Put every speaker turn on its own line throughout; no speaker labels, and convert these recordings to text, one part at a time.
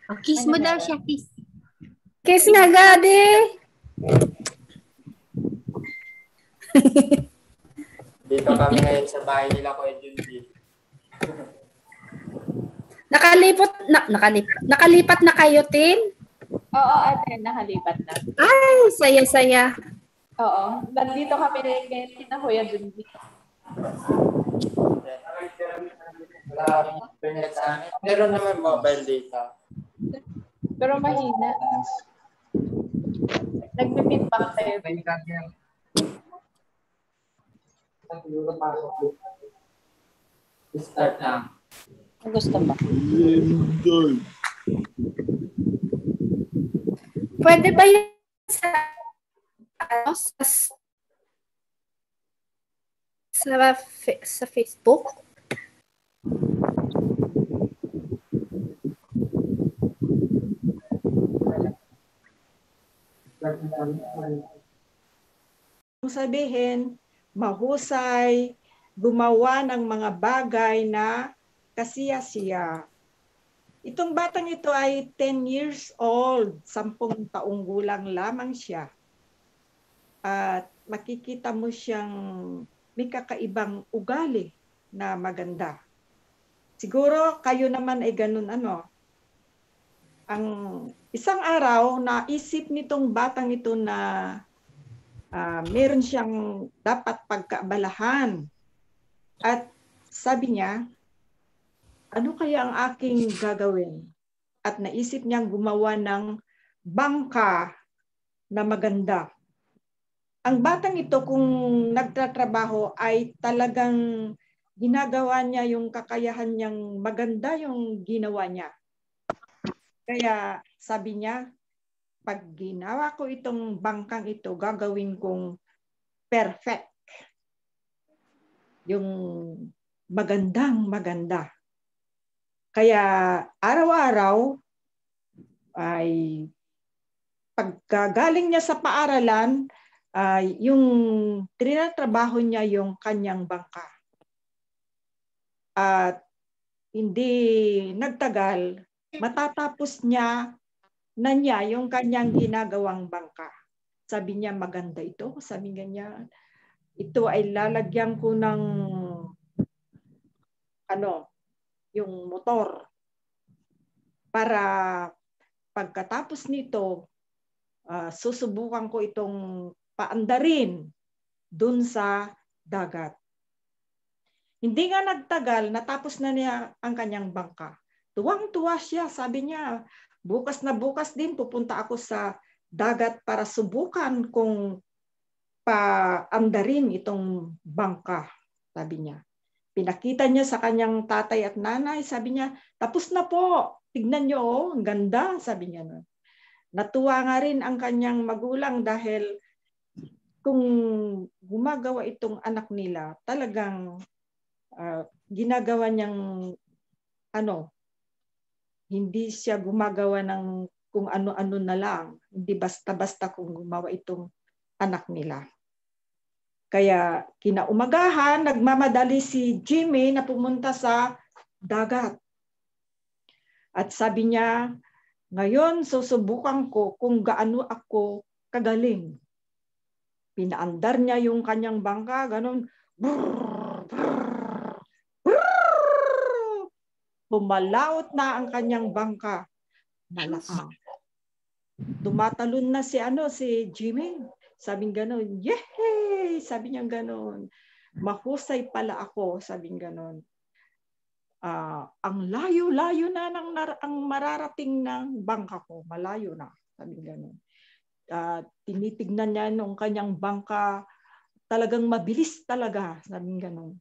Oh, kiss mo daw siya, kiss.
Kiss nga, Gadi.
Dito kami ngayon sa bahay nila ko Junji.
Nakalipat na kayo, Tin?
Oo, ate, nakalipat na.
Ay, saya-saya.
Oo, nandito kami rin ngayon kina Kuya Junji.
Wala kaming internet sa amin. Meron naman mobile data.
Pero mahina. Nagpipitback tayo.
Start na.
Gusto mo?
Pwede ba yun sa Facebook?
Sabihin, mahusay, gumawa ng mga bagay na kasiya-siya. Itong batang ito ay 10 years old, 10 taong gulang lamang siya. At makikita mo siyang may kakaibang ugali na maganda. Siguro kayo naman ay ganun Ang isang araw, naisip nitong batang ito na meron siyang dapat pagkaabalahan. At sabi niya, ano kaya ang aking gagawin? At naisip niyang gumawa ng bangka na maganda. Ang batang ito kung nagtatrabaho ay talagang ginagawa niya yung kakayahan niyang maganda yung ginawa niya. Kaya sabi niya, pag ginawa ko itong bangkang ito, gagawin kong perfect. Yung magandang-maganda. Kaya araw-araw ay pagkagaling niya sa paaralan, yung trinatrabaho niya yung kanyang bangka. At hindi nagtagal, matatapos niya yung kanyang ginagawang bangka. Sabi niya, maganda ito. Sabi niya, ito ay lalagyan ko ng yung motor. Para pagkatapos nito, susubukan ko itong paandarin dun sa dagat. Hindi nga nagtagal, natapos na niya ang kanyang bangka. Tuwang-tuwa siya, sabi niya, bukas na bukas din pupunta ako sa dagat para subukan kung paandarin itong bangka, sabi niya. Pinakita niya sa kanyang tatay at nanay, sabi niya, tapos na po, tignan niyo, ang ganda, sabi niya. Natuwa nga rin ang kanyang magulang dahil kung gumagawa itong anak nila, talagang ginagawa niyang hindi siya gumagawa ng kung ano-ano na lang, hindi basta-basta kung gumawa itong anak nila. Kaya kinaumagahan, nagmamadali si Jimmy na pumunta sa dagat. At sabi niya, ngayon susubukan ko kung gaano ako kagaling. Pinaandar niya yung kanyang bangka, ganun. Pumalaot na ang kanyang bangka. Malakas. Tumatalon na si Jimmy. Sabing gano'n, yehey! Sabi niya gano'n. Mahusay pala ako, sabing gano'n. Ang layo-layo na ang mararating ng bangka ko. Malayo na, sabing gano'n. Tinitignan niya nung kanyang bangka, talagang mabilis talaga, sabing gano'n.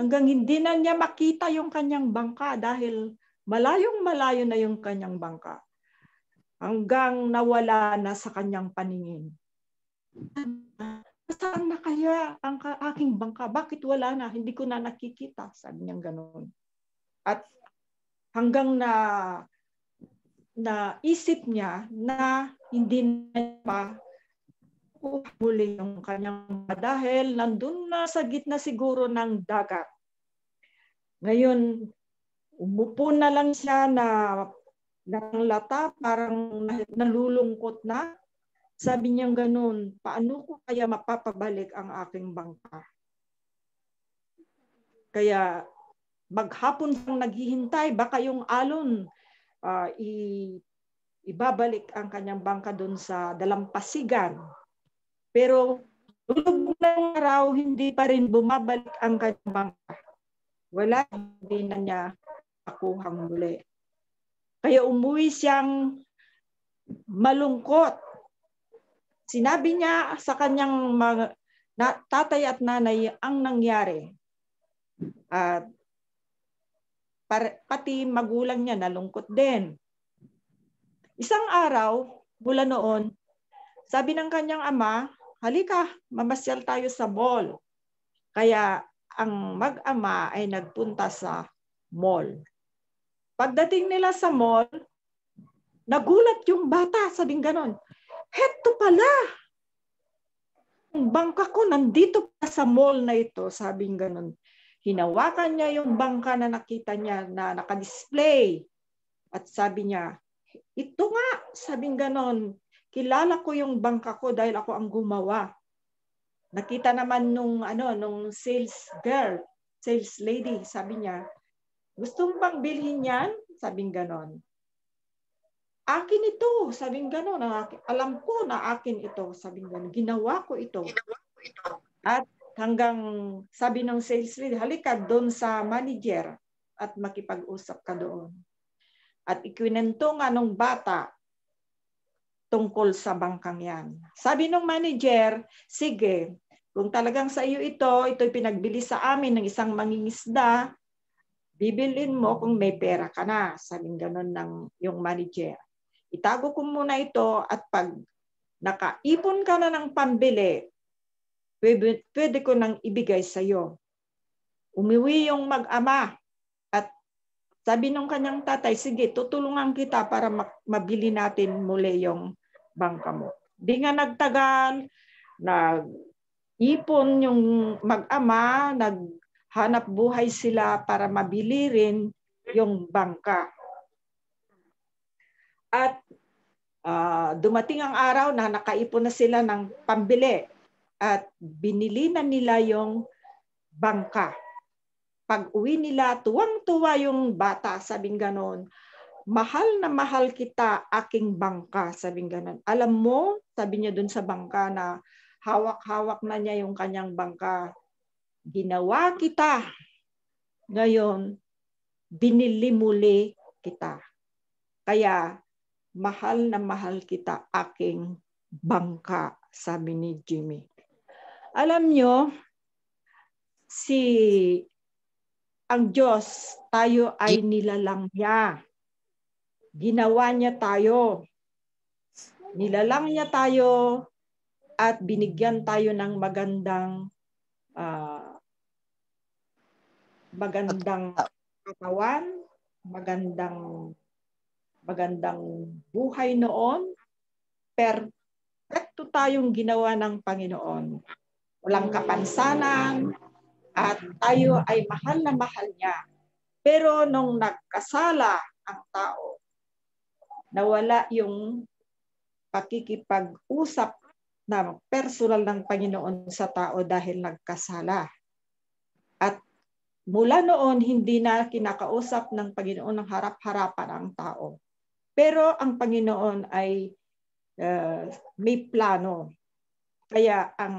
Hanggang hindi na niya makita yung kanyang bangka dahil malayong-malayo na yung kanyang bangka. Hanggang nawala na sa kanyang paningin. Saan na kaya ang aking bangka? Bakit wala na? Hindi ko na nakikita. Sabi niya gano'n. At hanggang na isip niya na hindi na pa muli yung kanyang dahil nandun na sa gitna siguro ng dagat. Ngayon, umupo na lang siya na nanglata, parang nalulungkot na. Sabi niya ganun, paano ko kaya mapapabalik ang aking bangka? Kaya maghapon pang naghihintay, baka yung alon ibabalik ang kanyang bangka doon sa dalampasigan. Pero tulog ng araw, hindi pa rin bumabalik ang kanyang bangka. Wala, hindi na niya nakuhang muli. Kaya umuwi siyang malungkot. Sinabi niya sa kanyang mga tatay at nanay ang nangyari. At pati magulang niya nalungkot din. Isang araw, mula noon, sabi ng kanyang ama, halika, mamasyal tayo sa mall. Kaya ang mag-ama ay nagpunta sa mall. Pagdating nila sa mall, nagulat yung bata, sabing ganon, heto pala, ang bangka ko nandito pa sa mall na ito, sabing ganon. Hinawakan niya yung bangka na nakita niya na nakadisplay. At sabi niya, ito nga, sabing ganon, kilala ko yung bangka ko dahil ako ang gumawa. Nakita naman nung sales girl, sales lady, sabi niya, gusto mo bang bilhin yan? Sabing ganon. Akin ito, sabing ganon. Alam ko na akin ito, sabing ganon. Ginawa ko ito. At hanggang sabi ng sales lady, halika doon sa manager at makipag-usap ka doon. At ikwinento nga nung bata tungkol sa bangkang yan. Sabi ng manager, sige, kung talagang sa iyo ito'y pinagbili sa amin ng isang mangingisda, bibilin mo kung may pera ka na. Sabing ganon ng yung manager. Itago ko muna ito at pag nakaipon ka na ng pambili, pwede ko nang ibigay sa iyo. Umiwi yung mag-ama at sabi ng kanyang tatay, sige, tutulungan kita para mabili natin muli yung bangka mo. Di nga nagtagal, nag-ipon yung mag-ama, naghanap buhay sila para mabili rin yung bangka. At dumating ang araw na nakaipon na sila ng pambili at binili na nila yung bangka. Pag uwi nila, tuwang-tuwa yung bata, sabing ganon, mahal na mahal kita, aking bangka, sabing ganon. Alam mo, sabi niya dun sa bangka na hawak-hawak na niya yung kanyang bangka, ginawa kita. Ngayon, binili muli kita. Kaya, mahal na mahal kita, aking bangka, sabi ni Jimmy. Alam nyo, ang Diyos, tayo ay nilalang niya. Ginawa niya tayo. Nilalang niya tayo at binigyan tayo ng magandang katawan, magandang buhay noon. Perfecto tayong ginawa ng Panginoon. Walang kapansanan, at tayo ay mahal na mahal niya. Pero nung nagkasala ang tao, nawala yung pakikipag-usap na personal ng Panginoon sa tao dahil nagkasala. At mula noon, hindi na kinakausap ng Panginoon ng harap-harapan ang tao. Pero ang Panginoon ay may plano. Kaya ang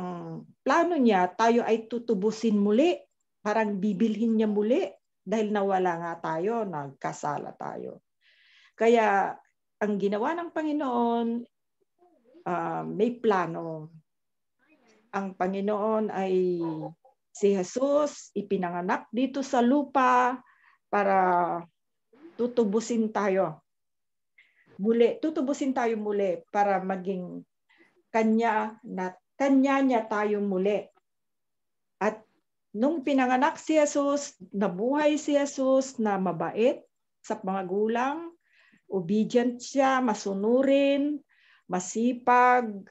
plano niya, tayo ay tutubusin muli. Parang bibilhin niya muli dahil nawala nga tayo, nagkasala tayo. Kaya ang ginawa ng Panginoon, may plano. Ang Panginoon ay si Jesus, ipinanganak dito sa lupa para tutubusin tayo. Tutubusin tayo muli para maging kanya niya tayo muli. At nung pinanganak si Jesus, nabuhay si Jesus na mabait sa mga gulang, obedient siya, masunurin, masipag,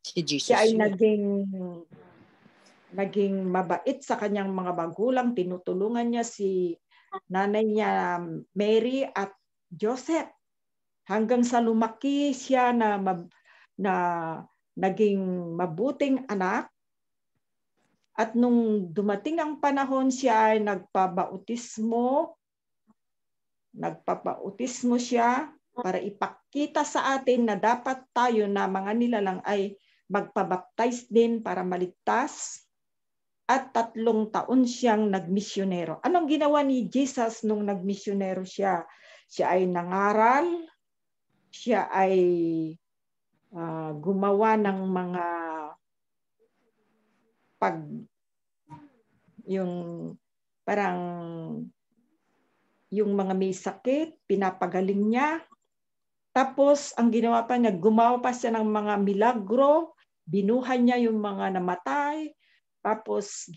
siya ay naging mabait sa kanyang mga magulang, tinutulungan niya si nanay niya Mary at Joseph. Hanggang sa lumaki siya na naging mabuting anak. At nung dumating ang panahon, siya ay nagpapautismo siya para ipakita sa atin na dapat tayo na mga nilalang ay magpabaptize din para maligtas. At 3 taon siyang nagmisyonero. Anong ginawa ni Jesus nung nagmisyonero siya? Siya ay nangaral, siya ay gumawa ng mga yung mga may sakit, pinapagaling niya. Tapos, ang ginawa pa niya, gumawa pa siya ng mga milagro, binuhay niya yung mga namatay, tapos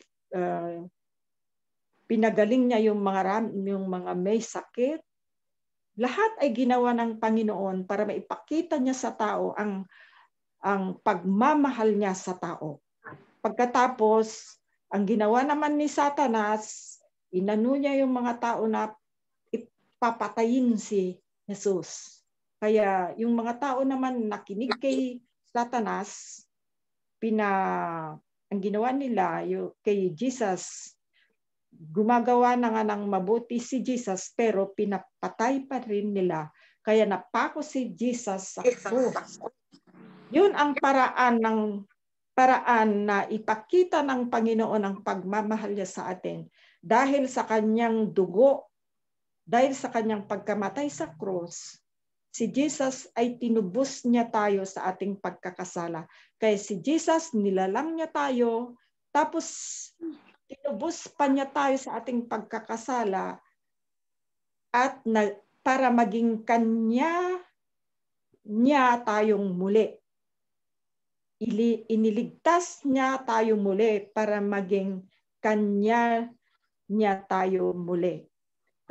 pinagaling niya yung mga may sakit. Lahat ay ginawa ng Panginoon para maipakita niya sa tao ang pagmamahal niya sa tao. Pagkatapos, ang ginawa naman ni Satanas, inano niya yung mga tao na ipapatayin si Jesus. Kaya yung mga tao naman nakinig kay Satanas, ang ginawa nila kay Jesus, gumagawa na nga ng mabuti si Jesus, pero pinapatay pa rin nila. Kaya napako si Jesus sa krus. Yun ang paraan na ipakita ng Panginoon ang pagmamahal niya sa atin. Dahil sa kanyang dugo, dahil sa kanyang pagkamatay sa krus, si Jesus ay tinubos niya tayo sa ating pagkakasala. Kaya si Jesus, nilalang niya tayo, tapos tinubos pa niya tayo sa ating pagkakasala at para maging kanya tayong muli. Iniligtas niya tayo muli para maging kanya tayo muli.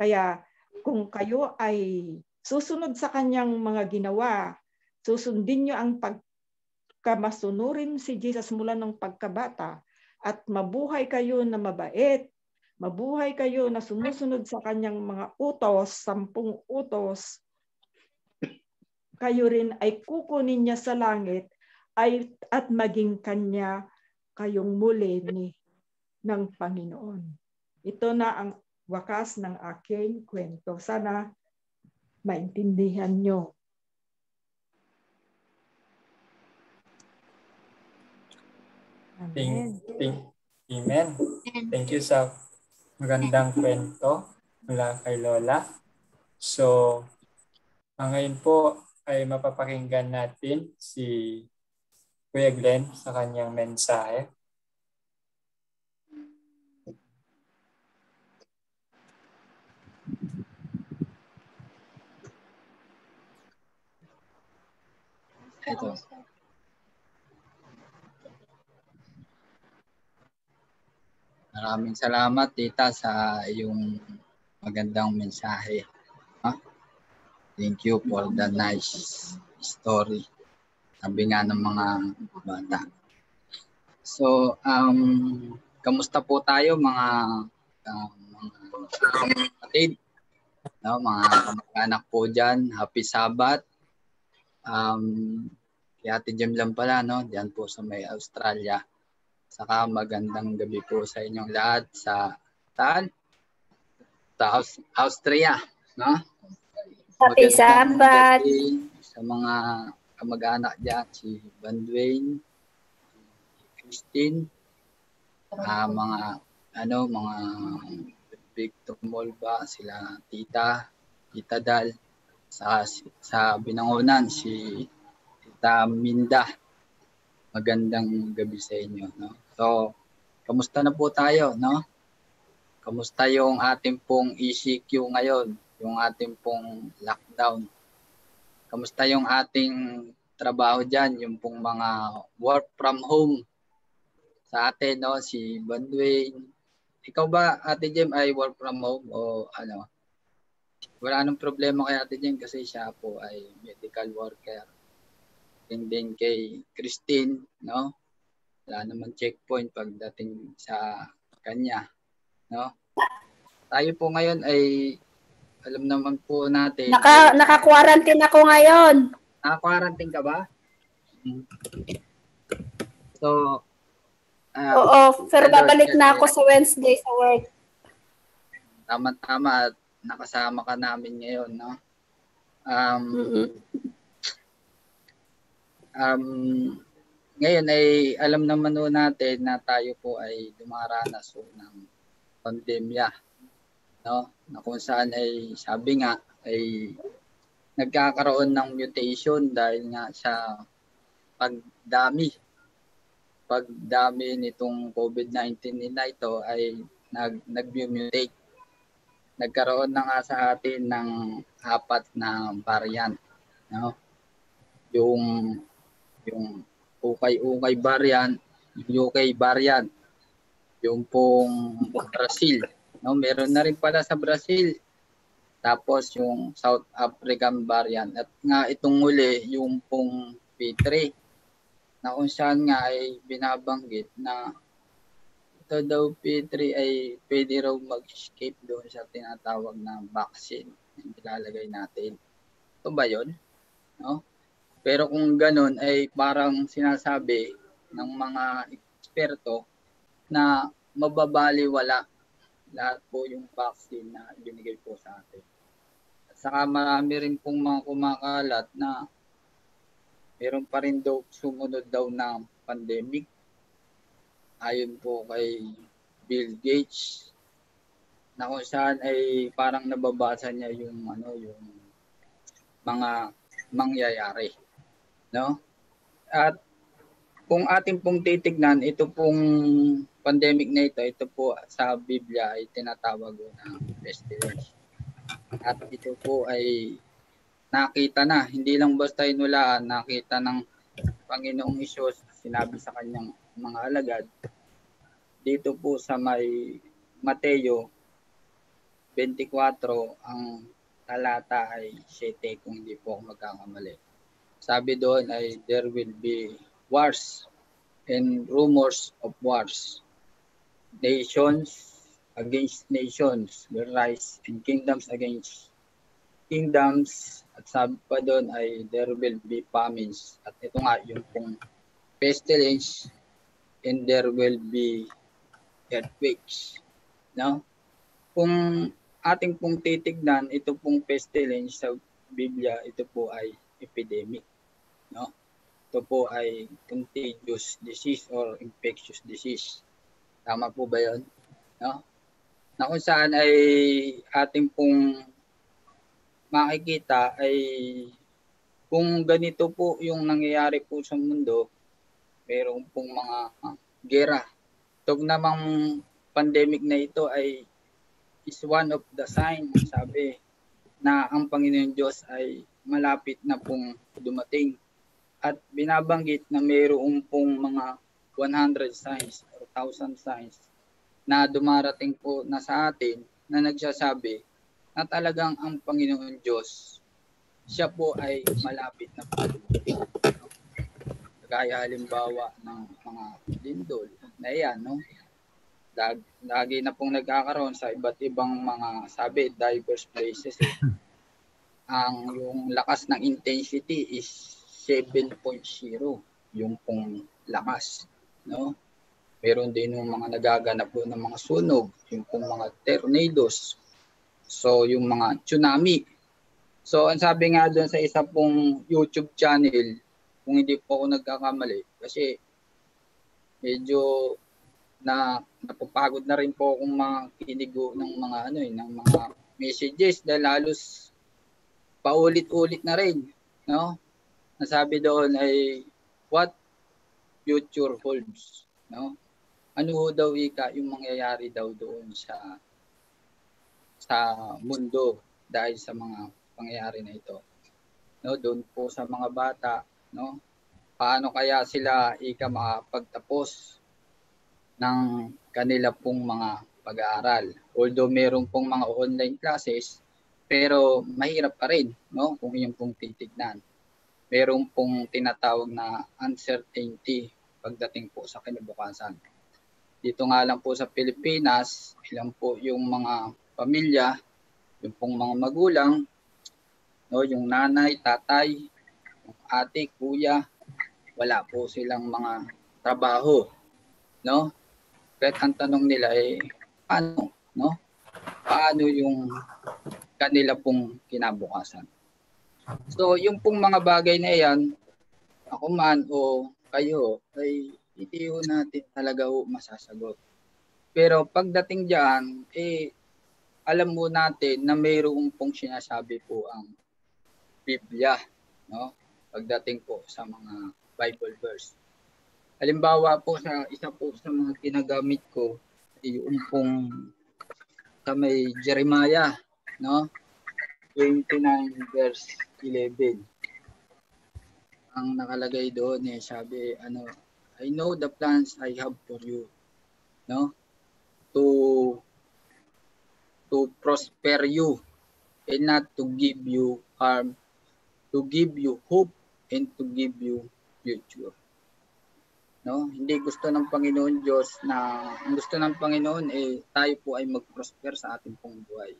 Kaya kung kayo ay susunod sa kanyang mga ginawa, susundin niyo ang pagkamasunurin si Jesus mula ng pagkabata, at mabuhay kayo na mabait, mabuhay kayo na sumusunod sa kanyang mga utos, 10 utos, kayo rin ay kukunin niya sa langit at maging kanya kayong muli ng Panginoon. Ito na ang wakas ng aking kwento. Sana maintindihan nyo.
Amen. Thank you sa magandang kwento mula kay Lola. So, ngayon po ay mapapakinggan natin si Kuya Glenn sa kanyang mensahe.
Ito. Maraming salamat, Tita, sa iyong magandang mensahe. Thank you for the nice story. Sabi nga ng mga bata. So, kamusta po tayo mga kapatid? Mga kamag-anak po dyan. Happy Sabbath. Kaya Ate Jem lang pala, diyan po sa may Australia. Saka magandang gabi po sa inyong lahat sa Austria.
Happy Sabbath.
Sa mga kamag-anak dyan, si Bandwain, Christine, mga Victor Molba, sila Tita Dal, sa Binangonan, si Tita Minda. Magandang gabi sa inyo. So, kamusta na po tayo? Kamusta yung ating pong ECQ ngayon? Yung ating pong lockdown? Kamusta yung ating trabaho dyan? Yung pong mga work from home sa atin, si Bandwain. Ikaw ba, Ate Jem, ay work from home o ano? Wala nang problema kay Ate Jem kasi siya po ay medical worker. And then kay Christine, wala naman checkpoint pagdating sa kanya, tayo po ngayon ay alam naman po natin.
Naka-quarantine ako ngayon.
Naka-quarantine ka ba? So,
Oo, pero babalik na ako sa Wednesday sa work.
Tama-tama at nakasama ka namin ngayon, no? Ngayon ay alam naman po natin na tayo po ay dumaranas ng pandemya, no? Na kung saan ay sabi nga ay nagkakaroon ng mutation dahil nga sa pagdami nitong COVID-19 na ito ay nag-mutate. Nagkaroon na nga sa atin ng 4 na variant, no? Yung ukay-ukay variant, yung UK variant, yung pong Brazil, no? Meron na rin pala sa Brazil. Tapos yung South African variant at nga itong huli yung pong P3 na kung saan nga ay binabanggit na ito daw P3 ay pwede raw mag-escape doon sa tinatawag na vaccine na ilalagay natin. Ito ba yun? No? Pero kung ganun ay parang sinasabi ng mga eksperto na mababaliwala lahat po yung vaccine na binigay po sa atin. At saka marami rin pong mga kumakalat na meron pa rin daw sumunod daw na pandemic. Ayon po kay Bill Gates na kung saan ay parang nababasa niya yung yung mga mangyayari, no? At kung ating pong titignan, ito pong pandemic na ito po sa Biblia ay tinatawag na pestilence. At ito po ay nakita na, hindi lang basta inulaan, nakita ng Panginoong Hesus, sinabi sa kanyang mga alagad. Dito po sa may Mateo 24, ang talata ay 7 kung hindi po ako magkakamali. Sabi doon ay there will be wars and rumors of wars. Nations against nations will rise and kingdoms against kingdoms. At sabi pa doon ay there will be famines. At ito nga yung pong pestilence and there will be earthquakes. No? Kung ating pong titignan, ito pong pestilence sa Biblia, ito po ay epidemic. No? Ito po ay contagious disease or infectious disease. Tama po ba yun? No? Na kung saan ay ating pong makikita ay kung ganito po yung nangyayari po sa mundo, mayroon pong mga gera. Itong namang pandemic na ito ay is one of the signs, sabi, na ang Panginoon Diyos ay malapit na pong dumating. At binabanggit na mayroon pong mga 100 signs or 1,000 signs na dumarating po na sa atin na nagsasabi na talagang ang Panginoon Diyos, siya po ay malapit na po dumating. Kaya halimbawa ng mga lindol na yan, no? Lagi na pong nagkakaroon sa iba't ibang mga, sabi, diverse places. Ang yung lakas ng intensity is 7.0, yung pong lakas, no? Meron din yung mga nagaganap po ng mga sunog, yung pong mga tornadoes. So, yung mga tsunami. So, ang sabi nga doon sa isa pong YouTube channel, kung hindi po ako nagkakamali, kasi medyo napapagod na rin po akong makinig ng mga ng mga messages dahil halos paulit-ulit na rin, no? Nasabi doon ay what future holds, no? Ano daw yung mangyayari daw doon sa mundo dahil sa mga pangyayari na ito. No, doon po sa mga bata, no? Paano kaya sila makapagtapos ng kanila pong mga pag-aaral? Although meron pong mga online classes, pero mahirap pa rin, no? Kung yung pong titignan. Meron pong tinatawag na uncertainty pagdating po sa kinabukasan. Dito nga lang po sa Pilipinas, ilan po yung mga pamilya, yung pong mga magulang, no, yung nanay, tatay, yung ate, kuya, wala po silang mga trabaho, no? Kahit ang tanong nila paano, no? Paano yung kanila pong kinabukasan? So, yung pong mga bagay na yan, ako man o kayo, ay hindi natin talaga masasagot. Pero pagdating diyan, alam mo natin na mayroong pong sinasabi po ang Biblia, no? Pagdating po sa mga Bible verse. Halimbawa po sa isa po sa mga ginagamit ko yung pong sa may Jeremiah, no? 29 verse 11. Ang nakalagay doon sabi I know the plans I have for you, no? To prosper you and not to give you harm, to give you hope and to give you future. No? Hindi gusto ng Panginoon Diyos ang gusto ng Panginoon tayo po ay mag-prosper sa ating pong buhay.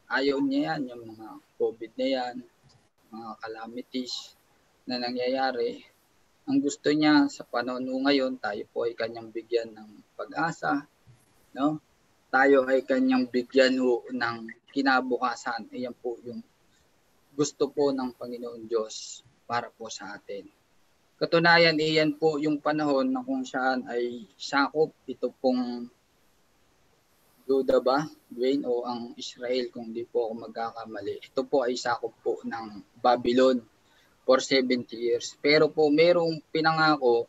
Ayaw niya yan, yung mga COVID na yan, mga calamities na nangyayari. Ang gusto niya sa panahon ngayon, tayo po ay kanyang bigyan ng pag-asa, no? Tayo ay kanyang bigyan ng kinabukasan. Iyan po yung gusto po ng Panginoon Diyos para po sa atin. Katunayan, iyan po yung panahon na kung saan ay sakop ito pong Juda ba? Dwayne o ang Israel kung di po ako magkakamali. Ito po ay sakop po ng Babylon for 70 years. Pero po merong pinangako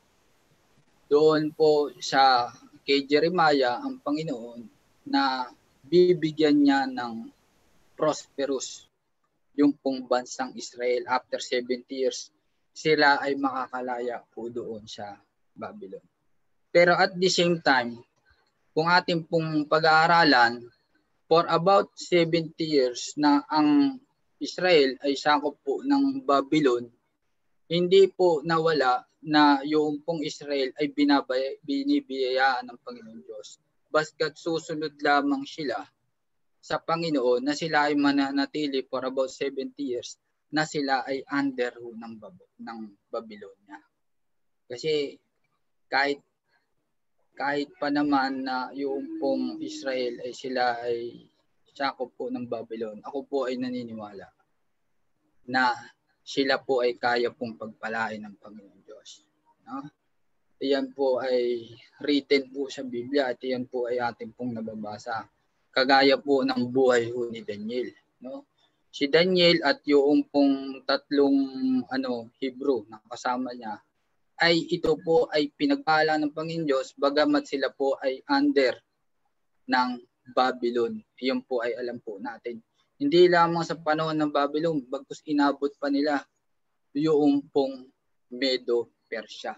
doon po sa kay Jeremiah ang Panginoon na bibigyan niya ng prosperous yung pong bansang Israel after 70 years. Sila ay makakalaya po doon sa Babylon. Pero at the same time, kung ating pong pag-aaralan, for about 70 years na ang Israel ay sakop po ng Babylon, hindi po nawala na yung pong Israel ay binibiyayaan ng Panginoon Diyos. Basta't susunod lamang sila sa Panginoon na sila ay mananatili for about 70 years na sila ay under ng Babylonia. Kasi kahit pa naman na yung pong Israel ay sila ay sakop po ng Babylon, ako po ay naniniwala na sila po ay kaya pong pagpalain ng Panginoon Diyos. No? Iyan po ay written po sa Biblia at iyan po ay ating pong nababasa. Kagaya po ng buhay ni Daniel. No? Si Daniel at yung pong tatlong Hebrew na kasama niya, ay ito po ay pinagpala ng Panginoon Diyos bagamat sila po ay under ng Babylon. Iyon po ay alam po natin. Hindi lamang sa panahon ng Babylon, bagkus inabot pa nila yung pong Medo-Persia.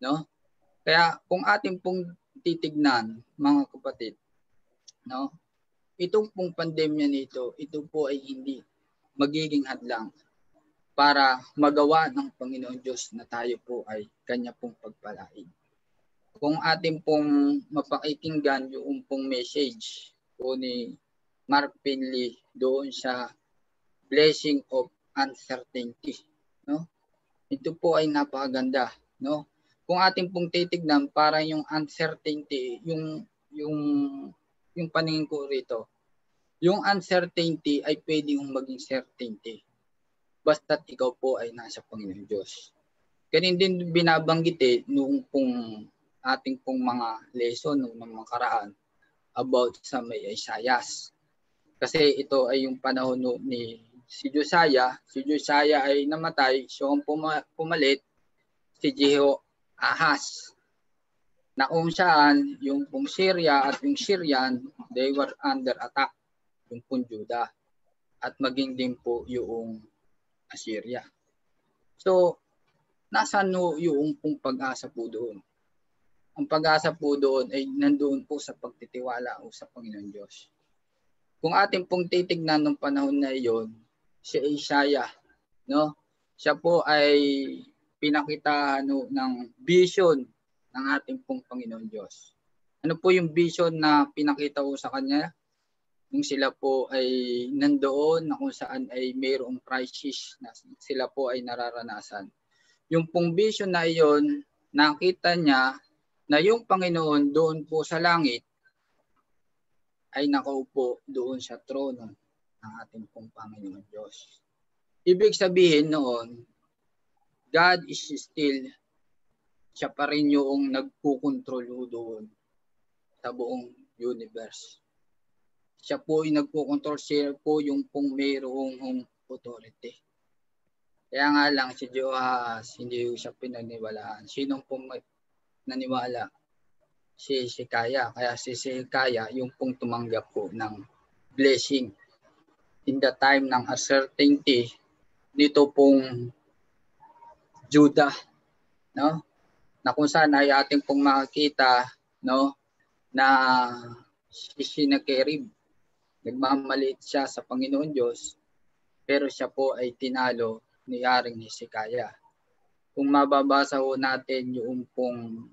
No? Kaya kung ating pong titignan, mga kapatid, no? Itong pong pandemya nito, ito po ay hindi magiging hadlang para magawa ng Panginoon Diyos na tayo po ay kanya pong pagpalain. Kung ating pong mapakikinggan yung pong message po ni Mark Finley doon sa Blessing of Uncertainty, no? Ito po ay napakaganda, no? Kung ating pong titignan, parang yung uncertainty, yung paningin ko rito, yung uncertainty ay pwede yung maging certainty. Basta't ikaw po ay nasa Panginoon Diyos. Ganun din binabanggit noong pong ating pong mga lesson noong mga karaan about sa may Isaiah. Kasi ito ay yung panahon ni si Josiah. Si Josiah ay namatay, so ang pumalit si Jehoahaz. Na kung saan yung pong Syria at yung Syrian, they were under attack, yung pong Judah. At maging din po yung Assyria. So, nasaan yung pong pag-asa po doon? Ang pag-asa po doon ay nandoon po sa pagtitiwala o sa Panginoon Diyos. Kung ating pong titignan ng panahon na iyon, si Isaiah, no? Siya po ay pinakita ng vision ng ating pong Panginoon Diyos. Ano po yung vision na pinakita ko sa kanya? nung sila po ay nandoon na kung saan ay mayroong crisis na sila po ay nararanasan. Yung pong vision na iyon, nakita niya na yung Panginoon doon po sa langit ay nakaupo doon sa trono ng ating pong Panginoon Diyos. Ibig sabihin noon, God is still, siya pa rin yung nagkukontrol doon sa buong universe. Siya po yung nagkukontrol, siya po yung pong mayroong authority. Kaya nga lang si Joahaz, hindi siya pinaniwalaan. Sinong pong naniwala? Si Hezekiah. Kaya si Hezekiah yung pong tumanggap po ng blessing. In the time ng uncertainty, dito pong Judah, no? Na kung saan ay ating pong makikita, no, na si Sennacherib, nagmamaliit siya sa Panginoon Diyos, pero siya po ay tinalo ni Haring Hezekiah. Kung mababasa ho natin yung pong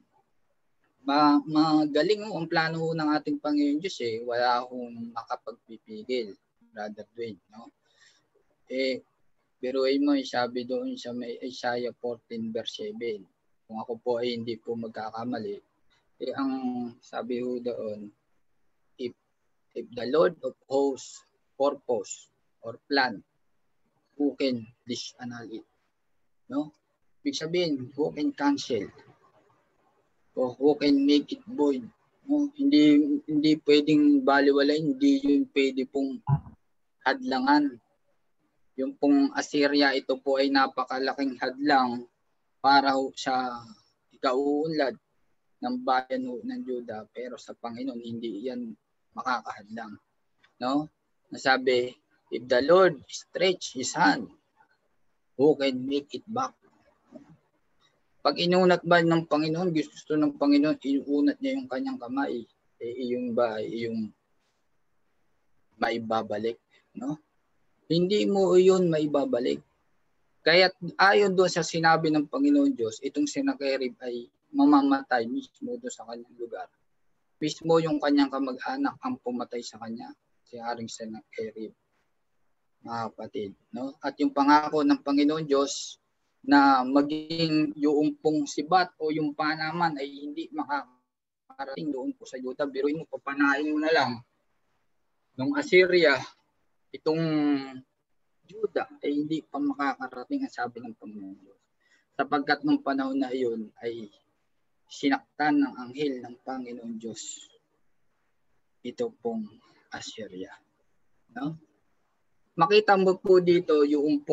magaling ho ang plano ho ng ating Panginoon Diyos, wala hong makapagpipigil, Brother Dwayne, no? Pero mo, sabi doon sa may Isaiah 14 verse 7, kung ako po ay hindi po magkakamali, ang sabi ho doon, if the Lord of hosts purpose or plan, who can disannul it? No? Ibig sabihin, who can cancel? O who can make it void? No? Hindi pwedeng baliwalain, hindi yun pwede pong hadlangan. Yung pong Assyria, ito po ay napakalaking hadlang para sa ikauunlad ng bayan ng Juda, pero sa Panginoon hindi yan makakahadlang. No? Nasabi, if the Lord stretch His hand, who can make it back? Pag inunat ba ng Panginoon, gusto ng Panginoon, iunat niya yung kanyang kamay, yung ba, yung maibabalik, no? Hindi mo yun maibabalik. Kaya ayon doon sa sinabi ng Panginoon Diyos, itong Sennacherib ay mamamatay mismo doon sa kanyang lugar. Mismo yung kanyang kamag-anak ang pumatay sa kanya, si Haring Sennacherib, mga kapatid, no? At yung pangako ng Panginoon Diyos na maging yung pong sibat o yung panaman ay hindi makakarating doon po sa Juda. Biruin mo, papanain mo na lang nung Assyria, itong Juda ay hindi pa makakarating ang sabi ng Panginoon Diyos. Sapagkat nung panahon na iyon ay sinaktan ng anghel ng Panginoon Diyos ito pong Assyria. No? Makita mo po dito yung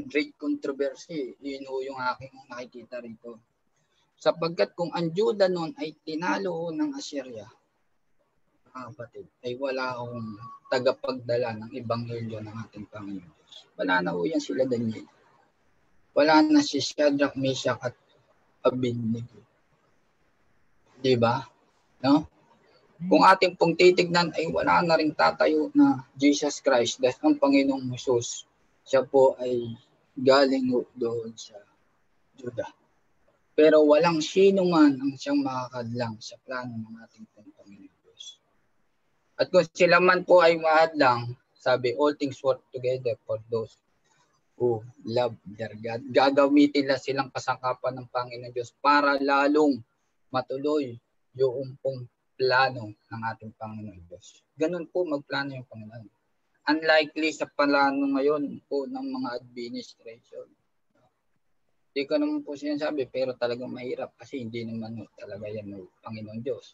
great controversy. Yun ho yung aking nakikita rito. Sapagkat kung ang Juda noon ay tinalo ng Assyria, kapatid, ay wala akong tagapagdala ng ebanghelyo ng ating Panginoon Diyos. Wala na ho yan sila Daniel. Wala na si Shadrach, Meshach at Abednego. Diba? No? Kung ating pong titignan ay wala na rin tatayo na Jesus Christ dahil ang Panginoong Jesus, siya po ay galing doon sa Juda. Pero walang sino man ang siyang makakadlang sa plano ng ating Panginoon Diyos. At kung sila man po ay mahadlang, sabi, all things work together for those who love their God. Gagamitin na silang kasangkapan ng Panginoon Diyos para lalong matuloy yung pong plano ng ating Panginoon Diyos. Ganun po magplano yung Panginoon. Unlikely sa plano ngayon po ng mga administration. Hindi ko naman po sinasabi, pero talagang mahirap kasi hindi naman talaga yan ng Panginoon Diyos.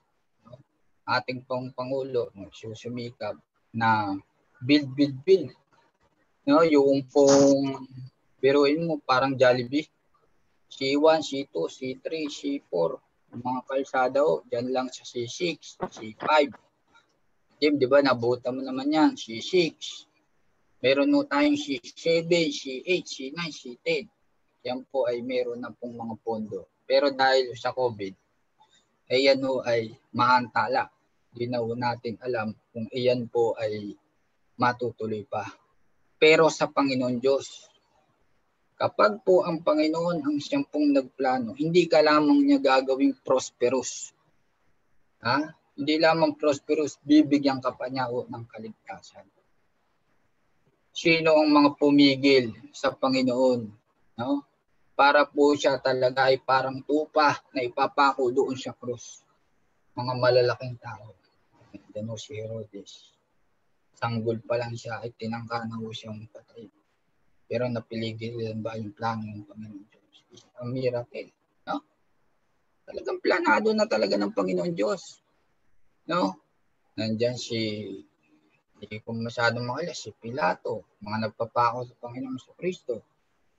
Ating pong Pangulo, susumikap na build. No, yung pong biruin mo parang Jollibee. C1, C2, C3, C4. Mga kalsada ho, dyan lang sa C6, C5. Di ba, nabuta mo naman yan, C6. Meron mo tayong C7, C8, C9, C10. Yan po ay meron na pong mga pondo. Pero dahil sa COVID, yan ho ay maantala. Di na ho natin alam kung iyan po ay matutuloy pa. Pero sa Panginoon Diyos, kapag po ang Panginoon ang siyang pong nagplano, hindi ka lamang niya gagawing prosperous. Hindi lamang prosperous, bibigyan ka pa niya ng kaligtasan. Sino ang mga pumigil sa Panginoon? No? Para po siya talaga ay parang tupa na ipapako doon sa krus. Mga malalaking tao. Gano si Herodes. Sanggol pa lang siya ay tinangka na po siyang patay. Pero napiligil ba yung plano ng Panginoon Diyos? It's a miracle. No? Talagang planado na talaga ng Panginoon Diyos. No? Nandyan hindi ko masyadong makilala, si Pilato, mga nagpapako sa Panginoon sa Kristo.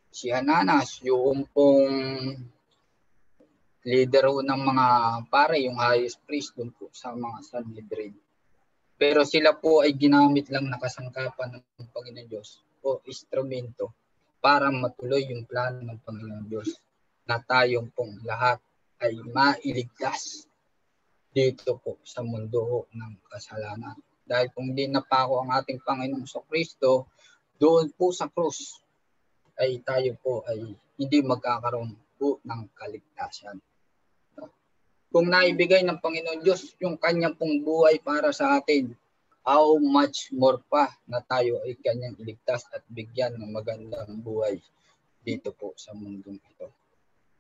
Si Ananas, yung pong leader ng mga pare, yung highest priest doon po sa mga Sanhedrin. Pero sila po ay ginamit lang na kasangkapan ng Panginoon Diyos o instrumento para matuloy yung plano ng Panginoon Diyos na tayong pong lahat ay mailigtas dito po sa mundo ng kasalanan. Dahil kung di napako ang ating Panginoong Kristo, doon po sa krus ay tayo po ay hindi magkakaroon po ng kaligtasan. Kung naibigay ng Panginoon Diyos yung kanyang pong buhay para sa atin, how much more pa na tayo ay kanyang iligtas at bigyan ng magandang buhay dito po sa mundong ito.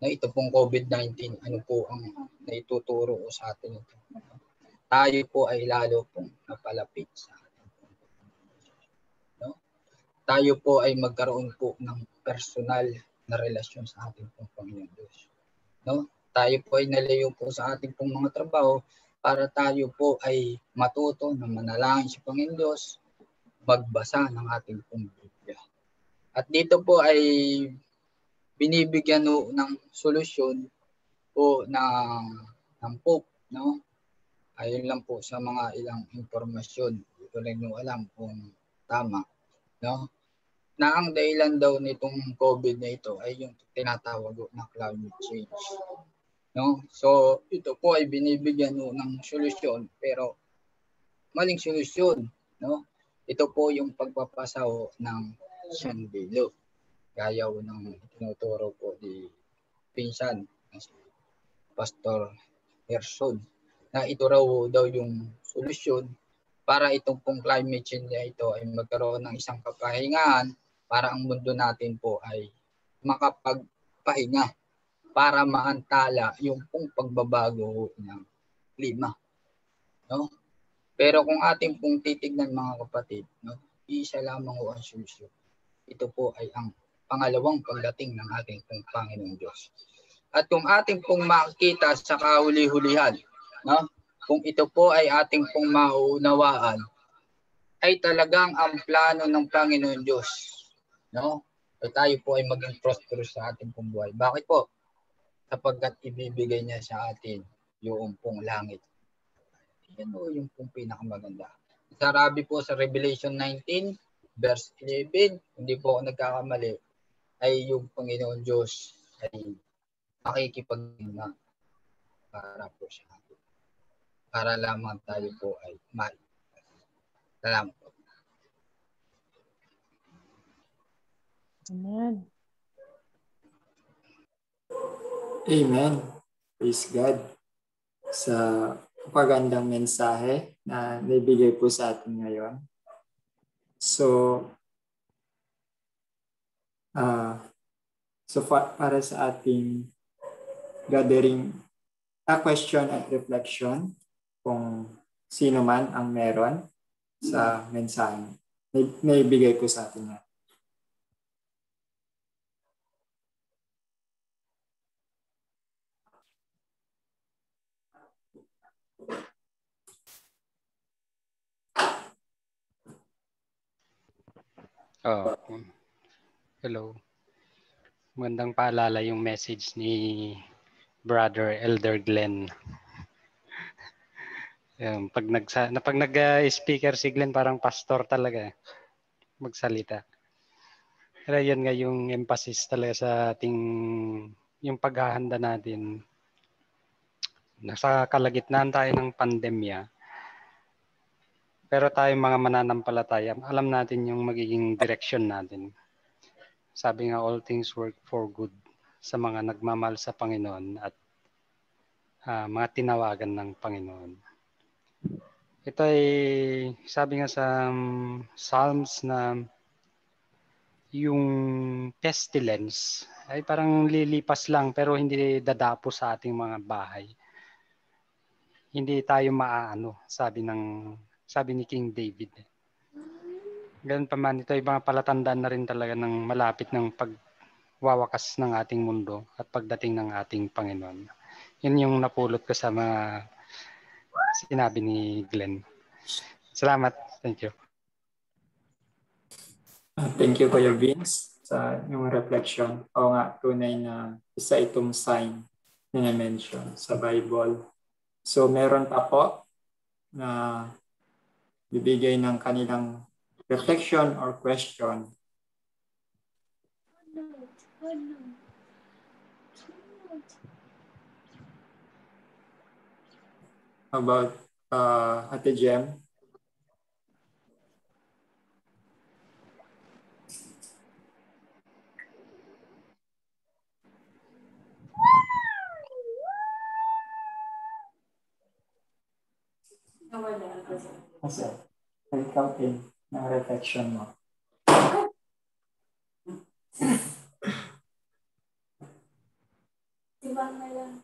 Na ito pong COVID-19, ano po ang naituturo sa atin ito? Tayo po ay lalo pong napalapit sa atin. No? Tayo po ay magkaroon po ng personal na relasyon sa ating pong Panginoon Diyos. No? Tayo po ay nalayo po sa ating pong mga trabaho para tayo po ay matuto na manalangin sa Panginoon Diyos, magbasa ng ating pong Biblia. At dito po ay binibigyan ng solusyon po ng Pope, no? Ayun lang po sa mga ilang impormasyon. Hindi ko rin alam kung tama. No? Na ang dahilan daw nitong COVID na ito ay yung tinatawag na climate change. No? So ito po ay binibigyan ng solusyon pero maling solusyon. No? Ito po yung pagpapasaw ng sandilo. Gaya ng tinuturo po ni Pinsan, si Pastor Gerson, na ito raw daw yung solusyon para itong pong climate change na ito ay magkaroon ng isang kapahingahan para ang mundo natin po ay makapagpahinga para maantala yung pong pagbabago ng klima. No? Pero kung ating pong titignan mga kapatid, no, isa lamang ang solusyon. Ito po ay ang pangalawang pagdating ng ating pong Panginoong Diyos. At kung ating pong makikita sa kahuli-hulihan, no? Kung ito po ay ating pong maunawaan, ay talagang ang plano ng Panginoon Diyos, no? Ay tayo po ay maging prosperous sa ating pong buhay. Bakit po? Sapagkat ibibigay niya sa atin yung pong langit. Yan po yung pong pinakamaganda. Sarabi po sa Revelation 19, verse 11, hindi po ako nagkakamali, ay yung Panginoon Diyos ay makikipaghinga para po sa atin. Para lamang tayo po ay mailigtas. Salamat po.
Amen.
Amen. Praise God sa pagandang mensahe na naibigay po sa atin ngayon. So, para sa ating gathering, a question at reflection, kung sino man ang meron sa mensahe na ibigay ko sa atin ngayon.
Oh, hello. Magandang paalala yung message ni Brother Elder Glenn. Pag nag-speaker si Glenn, parang pastor talaga magsalita. Pero yan nga yung emphasis talaga sa ating yung paghahanda natin. Nasa kalagitnaan tayo ng pandemya. Pero tayo mga mananampalataya, alam natin yung magiging direksyon natin. Sabi nga, all things work for good sa mga nagmamahal sa Panginoon at mga tinawagan ng Panginoon. Ito ay sabi nga sa Psalms na yung pestilence ay parang lilipas lang pero hindi dadapo sa ating mga bahay. Hindi tayo maaano, sabi ni King David. Ganun pa man, ito ay mga palatandaan na rin talaga ng malapit ng pagwawakas ng ating mundo at pagdating ng ating Panginoon. Yun yung napulot ko sa mga sinabi ni Glenn. Salamat. Thank you.
Thank you, Kuya Vince, sa yung reflection. Oo nga, tunay na isa itong sign na na-mention sa Bible. So, meron pa po na bibigay ng kanilang reflection or question. About Ate Jem? Kasi, ikaw din ng reflection mo.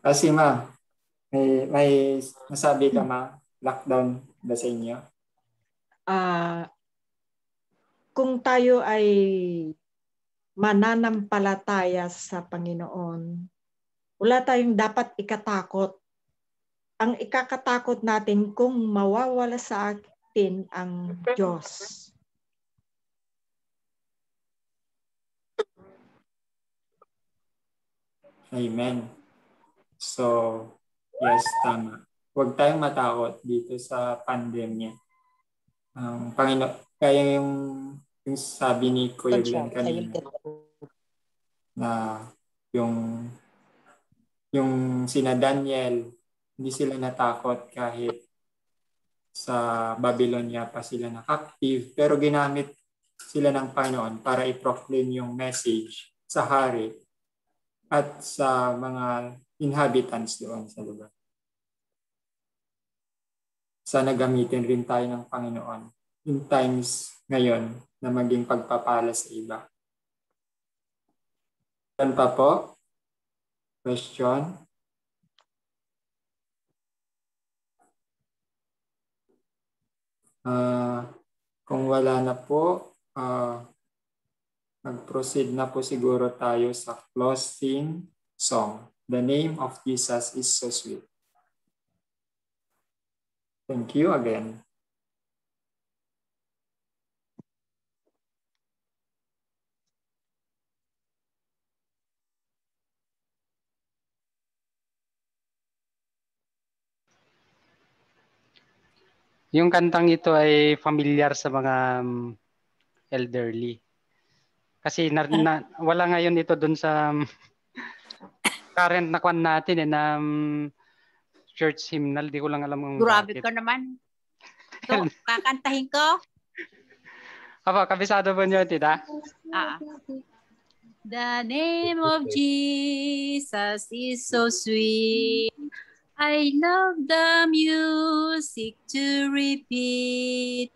Kasi may masabi ka lockdown ba sa inyo?
Kung tayo ay mananampalataya sa Panginoon, wala tayong dapat ikatakot. Ang ikakatakot natin kung mawawala sa atin ang Diyos.
Amen. So, yes, tama. Huwag tayong matakot dito sa pandemya. Kaya yung sabi ni Kuya Glenn kanina na yung sina Daniel, hindi sila natakot kahit sa Babylonia pa sila na-captive, pero ginamit sila ng Panginoon para i-proclaim yung message sa hari at sa mga inhabitants doon sa lugar. Sana gamitin rin tayo ng Panginoon in times ngayon na maging pagpapala sa iba. Yan pa po? Question? Kung wala na po, mag-proceed na po siguro tayo sa closing song. The name of Jesus is so sweet. Thank you again.
Yung kantang ito ay familiar sa mga elderly. Kasi wala ngayon ito dun sa current na kwan natin na church hymnal. Di ko lang alam kung
Grabe
bakit.
ka naman. So, kakantahin ko?
Apa, kabisado po niyo, tita?
The name of Jesus is so sweet. I love the music to repeat.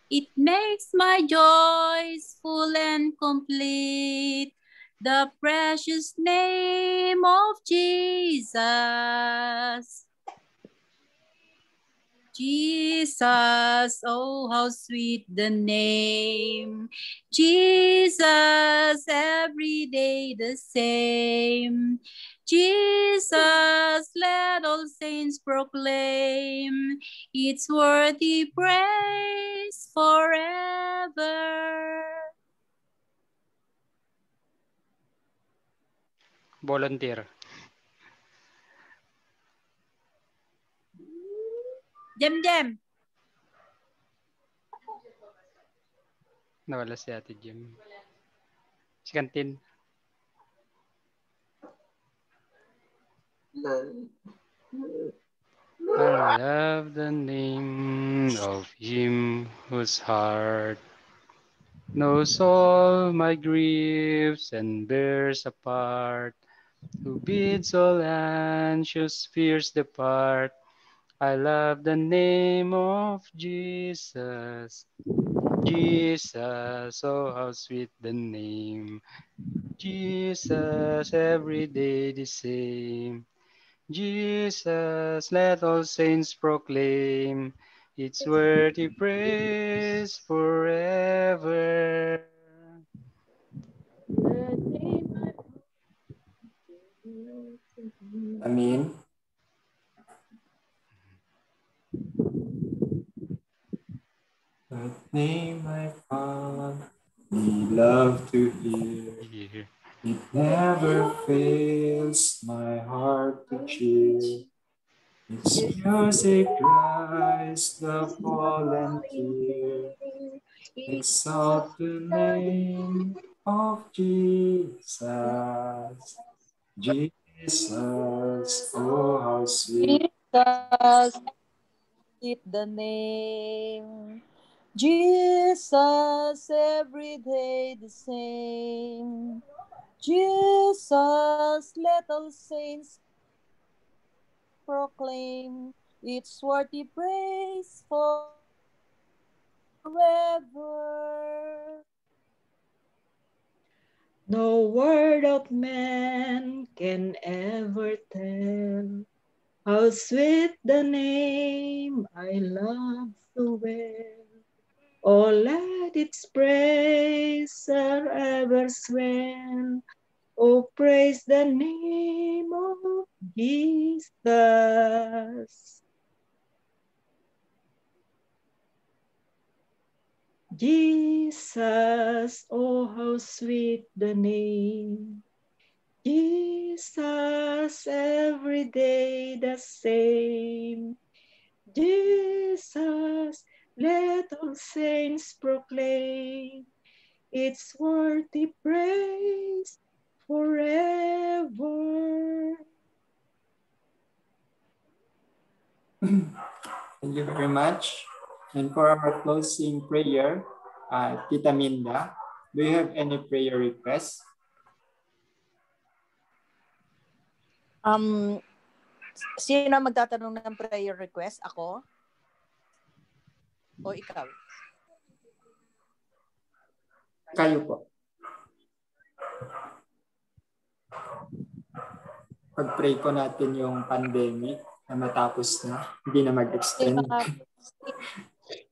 It makes my joys full and complete. The precious name of Jesus. Jesus, oh how sweet the name. Jesus, every day the same. Jesus, let all saints proclaim. It's worthy praise forever.
Volunteer.
Jem.
Nawala si Ate Jem. Si Kantin. I love the name of him whose heart knows all my griefs and bears a part, who bids all anxious fears depart, I love the name of Jesus. Jesus, oh how sweet the name. Jesus, every day the same. Jesus, let all saints proclaim. It's worthy praise forever.
Amen. That name I found, we love to hear.
Here.
It never fails my heart to cheer. Its music rise the volunteer. Exalt the name of Jesus. Jesus, oh how sweet.
Jesus, with the name. Jesus, every day the same. Jesus, let all saints proclaim. It's worthy praise forever.
No word of man can ever tell how sweet the name I love so well. Oh, let its praise ever swell. Oh, praise the name of Jesus. Jesus, oh, how sweet the name. Jesus, every day the same. Jesus, let all saints proclaim. It's worthy praise forever.
Thank you very much. And for our closing prayer, Tita Minda, do you have any prayer requests?
Sino magtatanong ng prayer request? Ako? O ikaw?
Kayo po. Pag-pray ko natin yung pandemic na matapos na, hindi na mag-extend.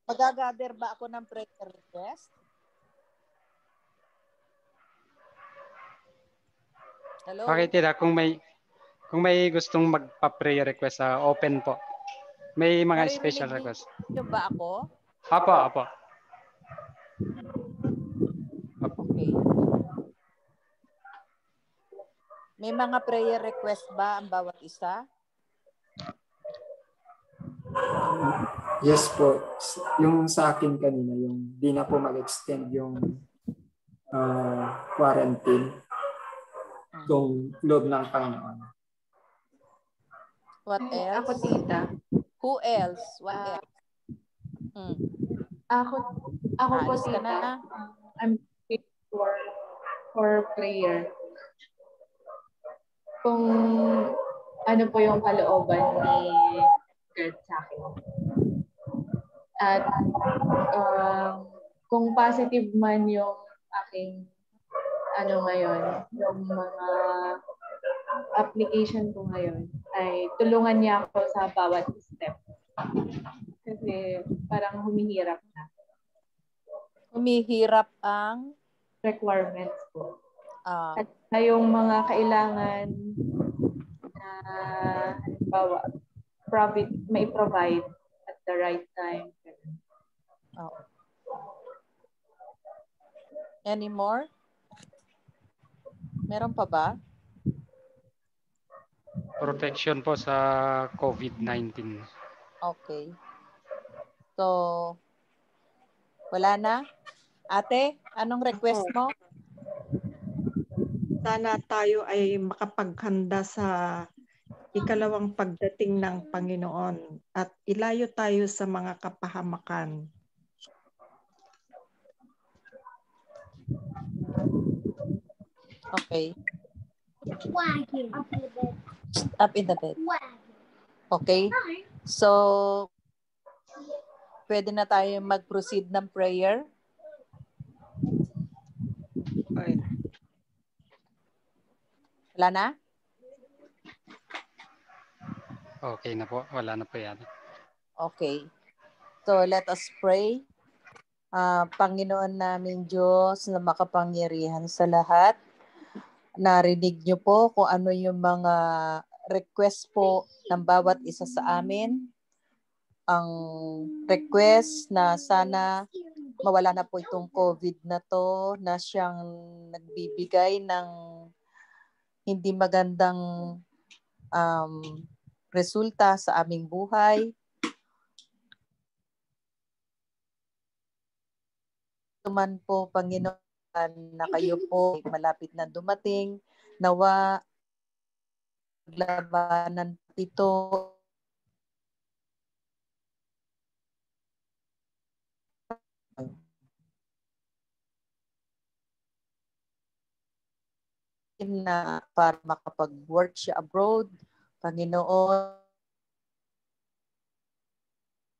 Magagather ba ako ng prayer request? Hello?
Okay, Tita, kung may gustong magpa-prayer request, open po. May mga special request.
Narinig ba ako?
Apo.
Okay. May mga prayer request ba ang bawat isa?
Yes po. Yung sa akin kanina, yung di na po mag-extend yung quarantine kung loob ng Panginoon.
What else?
Ako, tita.
Who else? What else?
Ako po,
Alis ka
tita.
na.
I'm for prayer. Kung ano po yung kalooban ni God sa akin. At kung positive man yung aking ngayon, yung mga application ko ngayon, ay tulungan niya ako sa bawat step. Kasi parang humihirap na.
Humihirap ang
Requirements po. At yung mga kailangan na halimbawa, may provide at the right time.
Any more? Meron pa ba?
Protection po sa COVID-19.
Okay. So, wala na? Ate, anong request mo?
Sana tayo ay makapaghanda sa ikalawang pagdating ng Panginoon at ilayo tayo sa mga kapahamakan.
Okay. Up in the bed. Okay. So, pwede na tayo mag-proceed ng prayer. Wala na?
Okay na po. Wala na po yan.
Okay. So, let us pray. Panginoon namin Diyos na makapangyarihan sa lahat, narinig niyo po kung ano yung mga request po ng bawat isa sa amin. Ang request na sana mawala na po itong COVID na to, na siyang nagbibigay ng hindi magandang resulta sa aming buhay. Tuman po, Panginoon, na kayo po malapit na dumating, nawa labanan ito na para makapag-work siya abroad. Panginoon,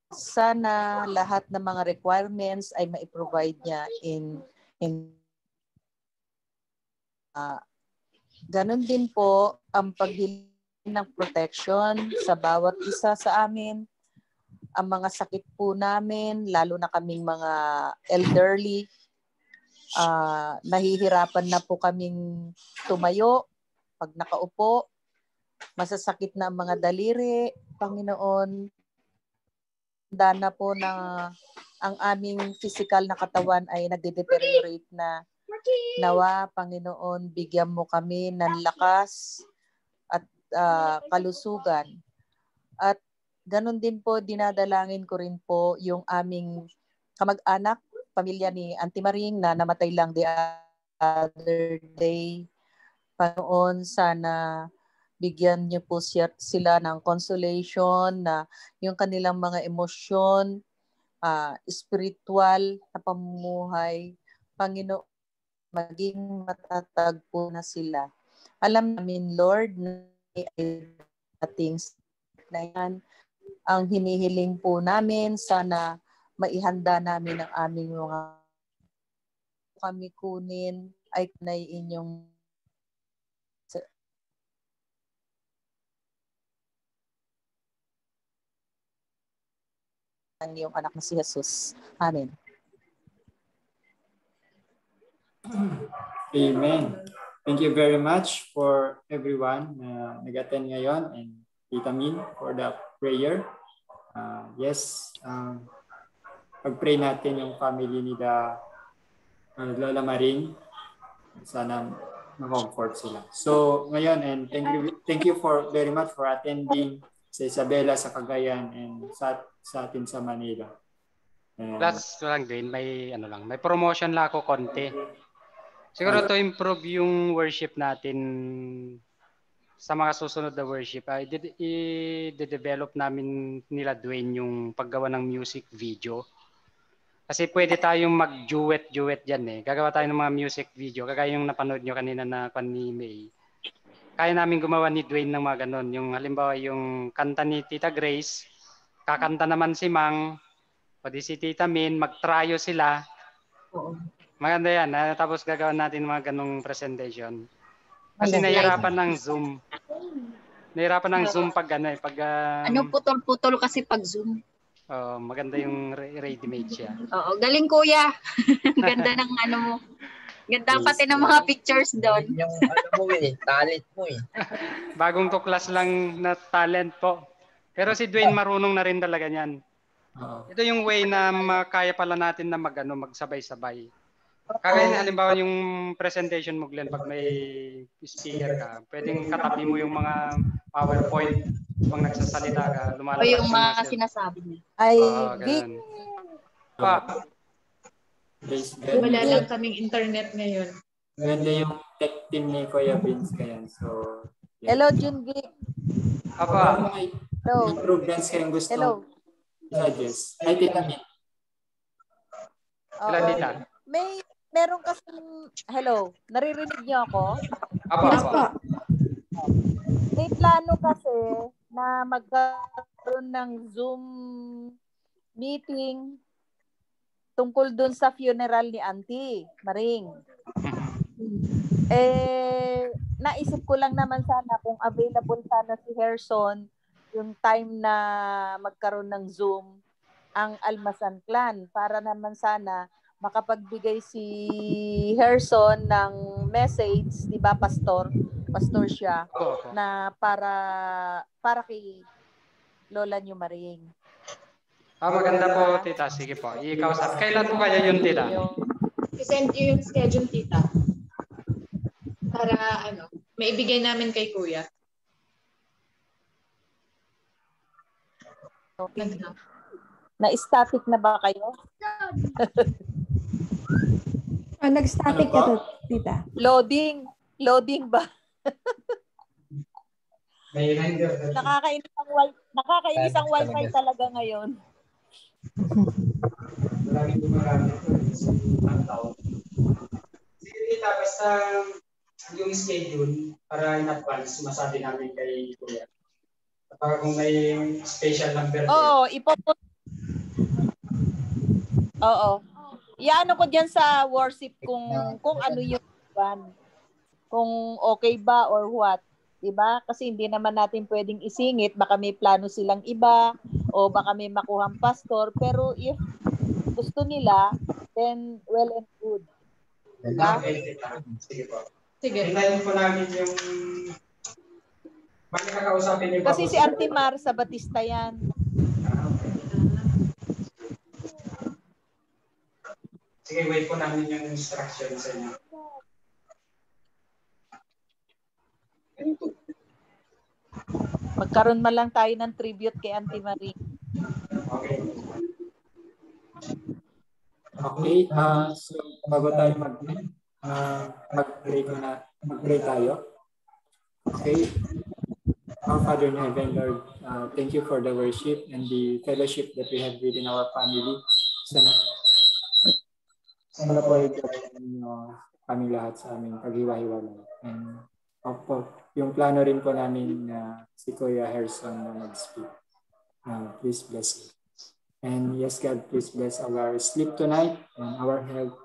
sana lahat ng mga requirements ay ma-provide niya in ganun din po ang paghiling ng protection sa bawat isa sa amin. Ang mga sakit po namin, lalo na kaming mga elderly, nahihirapan na po kaming tumayo. Pag nakaupo, masasakit na ang mga daliri. Panginoon, na po na ang aming physical na katawan ay nagde-deteriorate na. Nawa, Panginoon, bigyan mo kami ng lakas at kalusugan. At ganun din po, dinadalangin ko rin po yung aming kamag-anak, pamilya ni Auntie Maring na namatay lang the other day. Panginoon, sana bigyan niyo po sila ng consolation na yung kanilang mga emosyon, spiritual na pamumuhay, Panginoon, maging matatag po na sila. Alam namin, Lord, na ating na yan, ang hinihiling po namin, sana maihanda namin ang aming mga kami kunin ay inyong yung anak na si Jesus. Amen.
Amen. Thank you very much for everyone na nag-attend ngayon and Tita Min for the prayer. Pag-pray natin yung family ni Lola Maring. Sana ma-comfort sila. So ngayon, and thank you for very much for attending sa Isabela, sa Cagayan, and sa atin sa Manila.
Plus lang din, may promotion lang ako konti. Siguro to improve yung worship natin sa mga susunod na worship. I-develop namin nila Dwayne yung paggawa ng music video. Kasi pwede tayong mag-duet dyan eh. Gagawa tayo ng mga music video. Kagaya yung napanood nyo kanina na ni May. Kaya namin gumawa ni Dwayne ng mga ganon. Yung halimbawa yung kanta ni Tita Grace, kakanta naman si Mang, pwede si Tita Min, mag-tryo sila. Maganda yan. Tapos gagawin natin mga ganong presentation. Kasi nahihirapan ng Zoom. Nahihirapan ng Zoom pag
putol-putol kasi pag Zoom.
Maganda yung ready-made siya.
Oo, galing kuya. Ganda ng mo. Ganda pati ng mga pictures doon.
Yung talent mo eh.
Bagong tuklas lang na talent po. Pero si Dwayne marunong na rin talaga niyan. Ito yung way na kaya pala natin na magsabay-sabay. Kaya halimbawa yung presentation mo, Glenn, pag may speaker ka, pwedeng katabi mo yung mga PowerPoint pag nagsasalita ka, lumalabas
yung mga sinasabi niya.
Ay,
Vic.
Wala lang kaming internet ngayon.
Ganda yung tech team ni Kuya Vince ngayon. So, yeah.
Hello, Junvic.
Apa.
Hello.
Improvements kayong gusto.
Hello.
Suggest. Ay, Tita Min.
Hello, Tita.
Meron kasing, hello, naririnig niyo ako?
Apa.
May plano kasi na magkaroon magkaroon ng Zoom meeting tungkol dun sa funeral ni Auntie Maring. Naisip ko lang naman sana kung available sana si Herson yung time na magkaroon ng Zoom ang Almasan Clan para naman sana makapagbigay si Herson ng message, di ba, Pastor siya, na para kay Lola niyo Maring.
Maganda po, tita. Sige po. Ikausap. Kailan po kaya yun, tita?
I-send you yung schedule, tita. Para maibigay namin kay kuya.
Okay. Na-static na ba kayo?
Nag-static ka to, tita.
Loading ba? Nakakainis ang wifi talaga ngayon.
Laging dumarami ang tao. Sige, tita, basta yung schedule para in advance, masabi namin kay Kuya. Para kung may special number.
Oo, Oo. Iano ko diyan sa worship kung ano yung kung okay ba or what, 'di ba? Kasi hindi naman natin pwedeng isingit, baka may plano silang iba o baka may makuhang pastor, pero if gusto nila, then well and good. Diba?
Sige po.
Sige.
Hintayin po namin yung makakausapin niyo.
Kasi si Auntie Mar sa Batista yan.
Sige, wait po namin yung instruction sa inyo.
Magkaroon man lang tayo ng tribute kay Auntie Marie.
Okay. Okay, so bago tayo mag-pray tayo. Okay. Our Father in Heaven, Lord, thank you for the worship and the fellowship that we have within our family. Sana po ay kami lahat sa aming paghiwa-hiwalay. And yung plano rin po namin na si Kuya Herson na mag-speak. Please bless you. And yes, God, please bless our sleep tonight and our health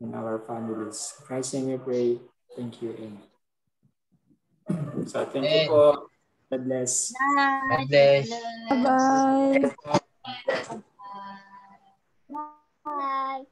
and our families. In Christ's name we pray. Thank you. Amen. So thank you po. God bless.
God bless.
Bye-bye.
Bye.